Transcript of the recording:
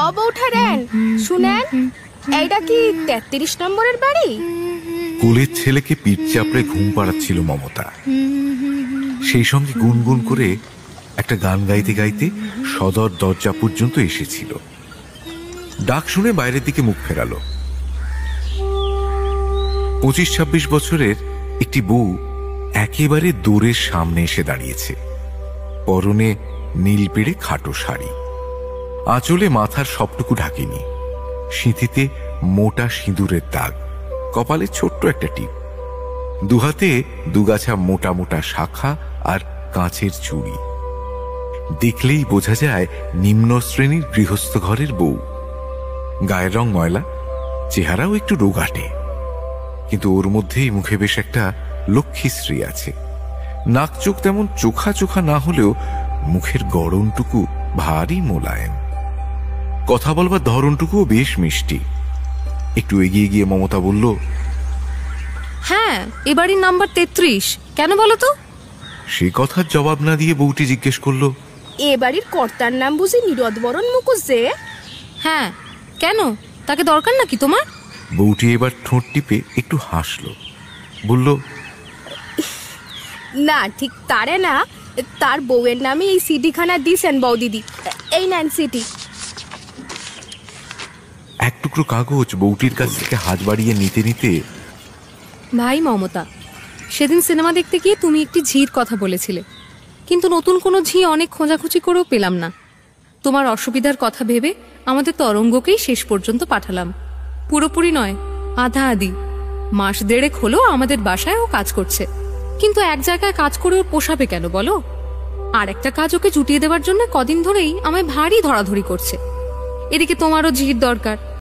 অবউঠারেন শুনেন, এইটা কি ৩৩ নম্বরের বাড়ি? কোলের ছেলেকে পিঠ চাপড়ে ঘুম পাড়াচ্ছিল মমতা। সেই সঙ্গে গুনগুন করে একটা গান গাইতে গাইতে সদর দরজা পর্যন্ত এসেছিল। ডাক শুনে বাইরের দিকে মুখ ফেরালো। ২৫-২৬ বছরের একটি বউ একেবারে দূরের সামনে এসে দাঁড়িয়েছে। পরনে নীল পেড়ে খাটো শাড়ি, আঁচলে মাথার সবটুকু ঢাকেনি, সিঁথিতে মোটা সিঁদুরের দাগ, কপালে ছোট্ট একটা টিপ, দুহাতে দুগাছা মোটা মোটা শাখা আর কাঁচের চুড়ি। দেখলেই বোঝা যায় নিম্ন শ্রেণীর গৃহস্থ ঘরের বউ। গায়ের রং ময়লা, চেহারাও একটু রোগাটে, কিন্তু ওর মধ্যেই মুখে বেশ একটা লক্ষ্মীশ্রী আছে। নাক চোখ তেমন চোখা চোখা না হলেও মুখের গড়নটুকু ভারী মোলায়েম, কথা বলবার ধরনটুকুও বেশ মিষ্টি। একটু এগিয়ে গিয়ে মমতা বলল, হ্যাঁ, এ বাড়ির নাম্বার ৩৩, কেন বলো তো? সে কথার জবাব না দিয়ে বউটি জিজ্ঞেস করলো, এ বাড়ির কর্তার নাম বুঝি নীরদবরণ মুখুজ্জে? হ্যাঁ, কেন? তাকে দরকার নাকি তোমার? বউটি এবার ঠোঁট টিপে একটু হাসল, বলল, না, ঠিক তারে না, তার বউয়ের নামে এই সিডিখানা দিছেন বৌদিদি। এই নেন সিটি। এক টুকরো কাগজ বউটির কাছ থেকে হাত বাড়িয়ে নিতে নিতে, ভাই মমতা, সেদিন সিনেমা দেখতে গিয়ে তুমি একটি ঝির কথা বলেছিলে, কিন্তু নতুন কোনো ঝি অনেক খোঁজাখুঁজি করেও পেলাম না। তোমার অসুবিধার কথা ভেবে আমাদের তরঙ্গকেই শেষ পর্যন্ত পাঠালাম। পুরোপুরি নয়, আধা আধি। মাস দেড়েক হলো আমাদের বাসায় ও কাজ করছে, কিন্তু এক জায়গায় কাজ করে ওর পোষাবে কেন বলো? আর একটা কাজ ওকে জুটিয়ে দেওয়ার জন্য কদিন ধরেই আমায় ভারী ধরাধরি করছে। এদিকে তোমারও ঝির দরকার,